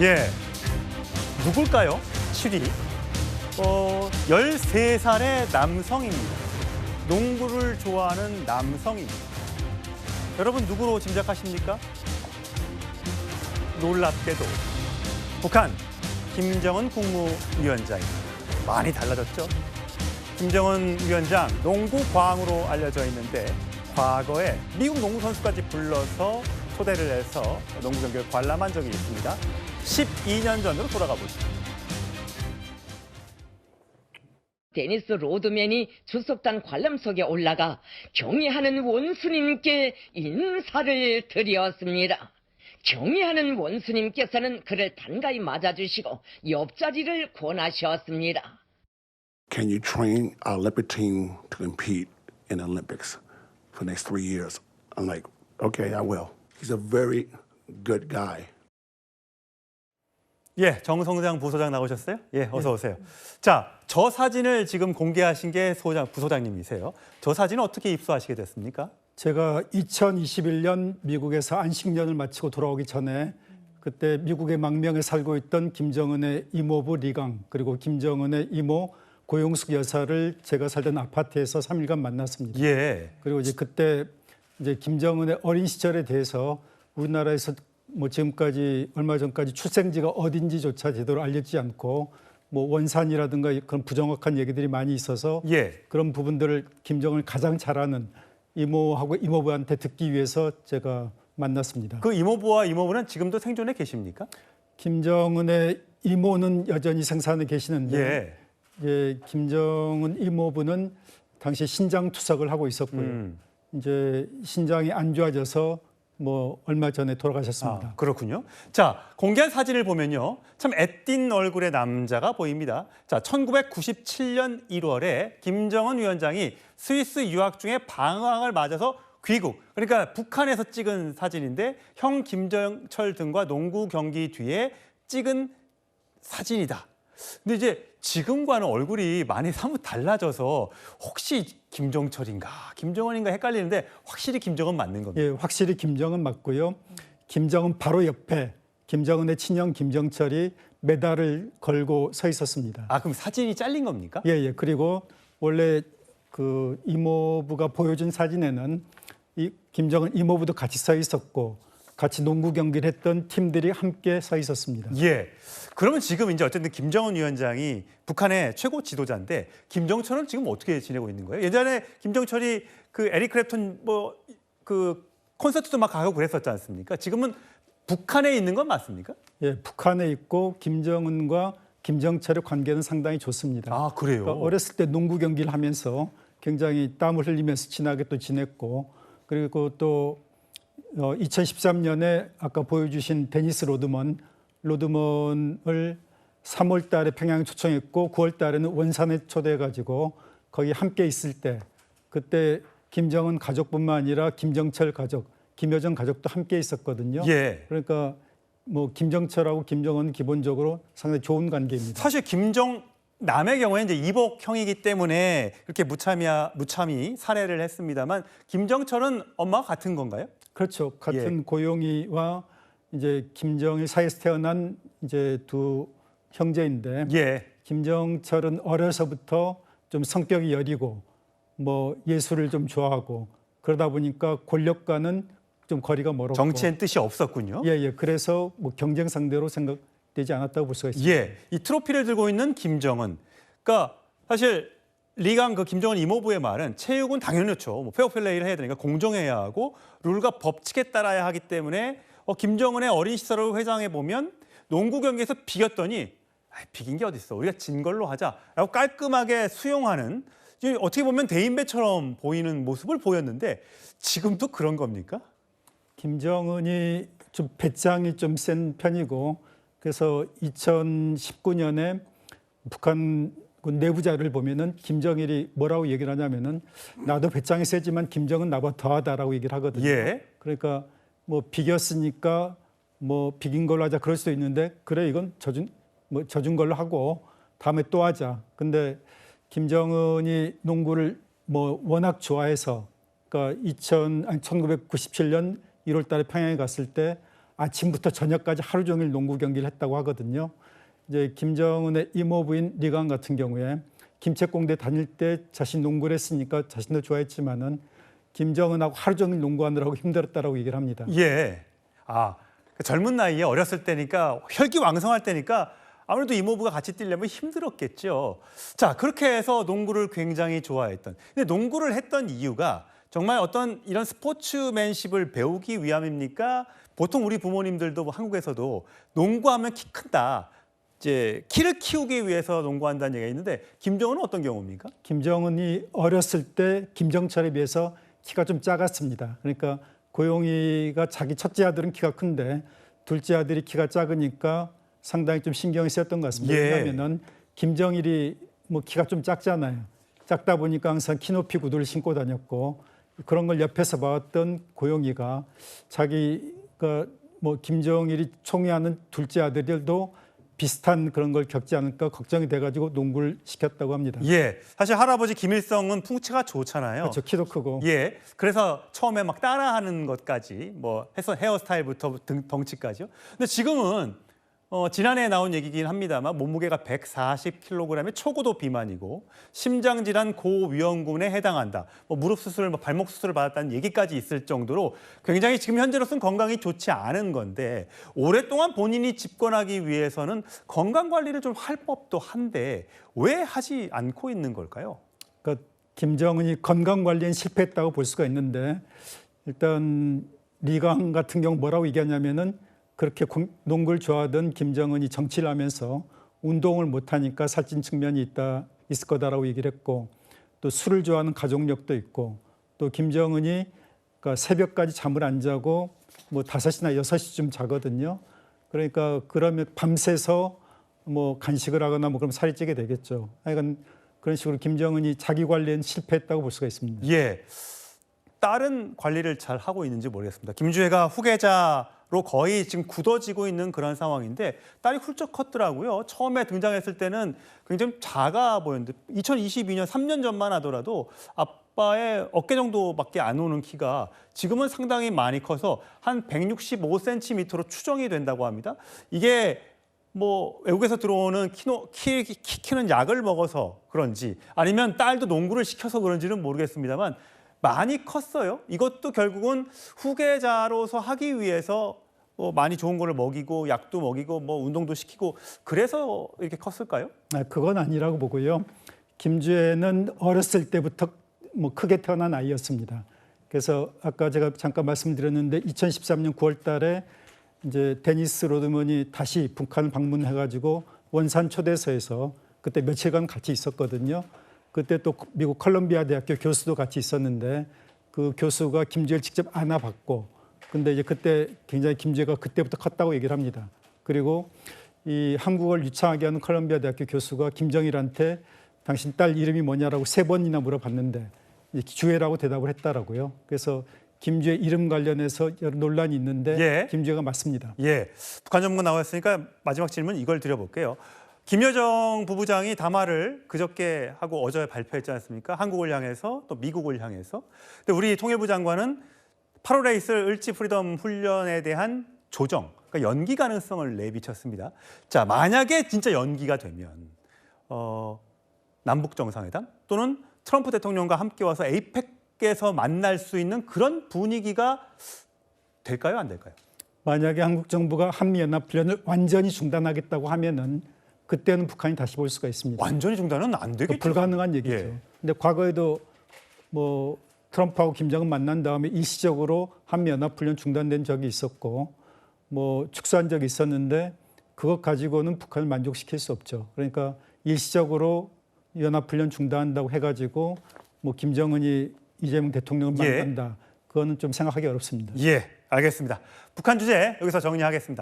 예, 누굴까요? 7위. 13살의 남성입니다. 농구를 좋아하는 남성입니다. 여러분 누구로 짐작하십니까? 놀랍게도 북한 김정은 국무위원장입니다. 많이 달라졌죠? 김정은 위원장 농구 광으로 알려져 있는데 과거에 미국 농구 선수까지 불러서 초대를 해서 농구 경기를 관람한 적이 있습니다. 12년 전으로 돌아가 보시죠. 데니스 로드맨이 주석단 관람석에 올라가 경의하는 원수님께 인사를 드렸습니다. 경의하는 원수님께서는 그를 단가히 맞아주시고 옆자리를 권하셨습니다. Can you train our Olympic team to compete in the Olympics for the next 3 years? I'm like, okay, I will. He's a very good guy. 예, 정성장 부소장 나오셨어요? 예, 어서 오세요. 자, 저 사진을 지금 공개하신 게 부소장님이세요. 저 사진은 어떻게 입수하시게 됐습니까? 제가 2021년 미국에서 안식년을 마치고 돌아오기 전에 그때 미국의 망명에 살고 있던 김정은의 이모부 리강 그리고 김정은의 이모 고용숙 여사를 제가 살던 아파트에서 3일간 만났습니다. 예. 그리고 이제 그때 이제 김정은의 어린 시절에 대해서 우리나라에서 뭐 지금까지 얼마 전까지 출생지가 어딘지조차 제대로 알려지지 않고 뭐 원산이라든가 그런 부정확한 얘기들이 많이 있어서 예. 그런 부분들을 김정은을 가장 잘 아는 이모하고 이모부한테 듣기 위해서 제가 만났습니다. 그 이모부와 이모부는 지금도 생존해 계십니까? 김정은의 이모는 여전히 생산해 계시는데 예. 예, 김정은 이모부는 당시 신장 투석을 하고 있었고요. 이제 신장이 안 좋아져서 뭐 얼마 전에 돌아가셨습니다. 아, 그렇군요. 자, 공개한 사진을 보면요. 참 애띤 얼굴의 남자가 보입니다. 자, 1997년 1월에 김정은 위원장이 스위스 유학 중에 방황을 맞아서 귀국. 그러니까 북한에서 찍은 사진인데 형 김정철 등과 농구 경기 뒤에 찍은 사진이다. 근데 이제 지금과는 얼굴이 많이 사뭇 달라져서 혹시 김종철인가 김정은인가 헷갈리는데 확실히 김정은 맞는 겁니다. 예, 확실히 김정은 맞고요. 김정은 바로 옆에 김정은의 친형 김정철이 메달을 걸고 서 있었습니다. 아, 그럼 사진이 잘린 겁니까? 예, 예. 그리고 원래 그 이모부가 보여준 사진에는 이 김정은 이모부도 같이 서 있었고 같이 농구 경기를 했던 팀들이 함께 서 있었습니다. 예. 그러면 지금 이제 어쨌든 김정은 위원장이 북한의 최고 지도자인데 김정철은 지금 어떻게 지내고 있는 거예요? 예전에 김정철이 그 에릭 클랩튼 뭐 그 콘서트도 막 가고 그랬었지 않습니까? 지금은 북한에 있는 건 맞습니까? 예, 북한에 있고 김정은과 김정철의 관계는 상당히 좋습니다. 아, 그래요? 그러니까 어렸을 때 농구 경기를 하면서 굉장히 땀을 흘리면서 친하게 또 지냈고 그리고 또 2013년에 아까 보여주신 데니스 로드먼을 3월 달에 평양에 초청했고 9월 달에는 원산에 초대해가지고 거기 함께 있을 때 그때 김정은 가족뿐만 아니라 김정철 가족, 김여정 가족도 함께 있었거든요. 예. 그러니까 뭐 김정철하고 김정은은 기본적으로 상당히 좋은 관계입니다. 사실 김정남의 경우에 이제 이복형이기 때문에 그렇게 무참히 살해를 했습니다만 김정철은 엄마와 같은 건가요? 그렇죠. 같은 예. 고용이와 이제 김정일 사이에서 태어난 이제 두 형제인데 예. 김정철은 어려서부터 좀 성격이 여리고 뭐 예술을 좀 좋아하고 그러다 보니까 권력과는 좀 거리가 멀었고 정치엔 뜻이 없었군요. 예, 예. 그래서 뭐 경쟁 상대로 생각되지 않았다고 볼 수가 있습니다. 예. 이 트로피를 들고 있는 김정은. 그러니까 사실 리강 그 김정은 이모부의 말은 체육은 당연히죠. 뭐 페어플레이를 해야 되니까 공정해야 하고 룰과 법칙에 따라야 하기 때문에 김정은의 어린 시절을 회상해 보면 농구 경기에서 비겼더니 비긴 게 어딨어. 우리가 진 걸로 하자라고 깔끔하게 수용하는 어떻게 보면 대인배처럼 보이는 모습을 보였는데 지금도 그런 겁니까? 김정은이 좀 배짱이 좀 센 편이고 그래서 2019년에 북한 그 내부 자료를 보면은 김정일이 뭐라고 얘기를 하냐면은 나도 배짱이 세지만 김정은 나보다 더하다라고 얘기를 하거든요. 예. 그러니까 뭐 비겼으니까 뭐 비긴 걸로 하자 그럴 수도 있는데 그래 이건 져준 걸로 하고 다음에 또 하자. 근데 김정은이 농구를 뭐 워낙 좋아해서 그러니까 1997년 1월 달에 평양에 갔을 때 아침부터 저녁까지 하루 종일 농구 경기를 했다고 하거든요. 이제 김정은의 이모부인 리강 같은 경우에 김책공대 다닐 때 자신 농구를 했으니까 자신도 좋아했지만은 김정은하고 하루 종일 농구하느라고 힘들었다라고 얘기를 합니다. 예. 젊은 나이에 어렸을 때니까 혈기왕성할 때니까 아무래도 이모부가 같이 뛰려면 힘들었겠죠. 자, 그렇게 해서 농구를 굉장히 좋아했던. 근데 농구를 했던 이유가 정말 어떤 이런 스포츠맨십을 배우기 위함입니까? 보통 우리 부모님들도 한국에서도 농구하면 키 큰다. 이제 키를 키우기 위해서 농구한다는 얘기가 있는데 김정은은 어떤 경우입니까? 김정은이 어렸을 때 김정철에 비해서 키가 좀 작았습니다. 그러니까 고용이가 자기 첫째 아들은 키가 큰데 둘째 아들이 키가 작으니까 상당히 좀 신경이 쓰였던 것 같습니다. 예. 왜냐하면은 김정일이 뭐 키가 좀 작잖아요. 작다 보니까 항상 키높이 구두를 신고 다녔고 그런 걸 옆에서 봤던 고용이가 자기가 뭐 김정일이 총애하는 둘째 아들들도 비슷한 그런 걸 겪지 않을까 걱정이 돼가지고 농구를 시켰다고 합니다. 예. 사실 할아버지 김일성은 풍채가 좋잖아요. 그렇죠. 키도 크고. 예. 그래서 처음에 막 따라하는 것까지 뭐 해서 헤어스타일부터 덩치까지요. 근데 지금은 지난해에 나온 얘기긴 합니다만 몸무게가 140kg의 초고도 비만이고 심장질환 고위험군에 해당한다. 뭐 무릎 수술, 뭐 발목 수술을 받았다는 얘기까지 있을 정도로 굉장히 지금 현재로서는 건강이 좋지 않은 건데 오랫동안 본인이 집권하기 위해서는 건강 관리를 좀 할 법도 한데 왜 하지 않고 있는 걸까요? 그러니까 김정은이 건강 관리엔 실패했다고 볼 수가 있는데 일단 리강 같은 경우 뭐라고 얘기하냐면은 그렇게 농구를 좋아하던 김정은이 정치를 하면서 운동을 못하니까 살찐 측면이 있을 거다라고 얘기를 했고 또 술을 좋아하는 가족력도 있고 또 김정은이 그러니까 새벽까지 잠을 안 자고 뭐 5시나 6시쯤 자거든요. 그러니까 그러면 밤새서 뭐 간식을 하거나 뭐 그럼 살이 찌게 되겠죠. 하여간 그런 식으로 김정은이 자기 관리엔 실패했다고 볼 수가 있습니다. 예. 다른 관리를 잘 하고 있는지 모르겠습니다. 김주혜가 후계자로 거의 지금 굳어지고 있는 그런 상황인데 딸이 훌쩍 컸더라고요. 처음에 등장했을 때는 굉장히 작아 보였는데 2022년 3년 전만 하더라도 아빠의 어깨 정도밖에 안 오는 키가 지금은 상당히 많이 커서 한 165cm로 추정이 된다고 합니다. 이게 뭐 외국에서 들어오는 키 키는 약을 먹어서 그런지 아니면 딸도 농구를 시켜서 그런지는 모르겠습니다만 많이 컸어요. 이것도 결국은 후계자로서 하기 위해서 많이 좋은 거를 먹이고 약도 먹이고 뭐 운동도 시키고 그래서 이렇게 컸을까요? 그건 아니라고 보고요. 김주혜는 어렸을 때부터 뭐 크게 태어난 아이였습니다. 그래서 아까 제가 잠깐 말씀드렸는데 2013년 9월 달에 이제 데니스 로드먼이 다시 북한을 방문해가지고 원산 초대소에서 그때 며칠간 같이 있었거든요. 그때 또 미국 컬럼비아 대학교 교수도 같이 있었는데 그 교수가 김주혜를 직접 안아봤고 근데 이제 그때 굉장히 김주혜가 그때부터 컸다고 얘기를 합니다. 그리고 이 한국어를 유창하게 하는 컬럼비아 대학교 교수가 김정일한테 당신 딸 이름이 뭐냐라고 3번이나 물어봤는데 주혜라고 대답을 했다라고요. 그래서 김주혜 이름 관련해서 여러 논란이 있는데 예. 김주혜가 맞습니다. 예. 북한 전문 나왔으니까 마지막 질문 이걸 드려볼게요. 김여정 부부장이 담화를 그저께 하고 어제 발표했지 않습니까? 한국을 향해서 또 미국을 향해서. 근데 우리 통일부 장관은 8월에 있을 을지 프리덤 훈련에 대한 조정, 그러니까 연기 가능성을 내비쳤습니다. 자, 만약에 진짜 연기가 되면 남북 정상회담 또는 트럼프 대통령과 함께 와서 에이펙에서 만날 수 있는 그런 분위기가 될까요, 안 될까요? 만약에 한국 정부가 한미연합훈련을 완전히 중단하겠다고 하면은 그때는 북한이 다시 볼 수가 있습니다. 완전히 중단은 안 되겠죠. 불가능한 얘기죠. 예. 근데 과거에도 뭐 트럼프하고 김정은 만난 다음에 일시적으로 한미연합훈련 중단된 적이 있었고 뭐 축소한 적이 있었는데 그것 가지고는 북한을 만족시킬 수 없죠. 그러니까 일시적으로 연합훈련 중단한다고 해가지고 뭐 김정은이 이재명 대통령을 예. 만난다. 그거는 좀 생각하기 어렵습니다. 예, 알겠습니다. 북한 주제 여기서 정리하겠습니다.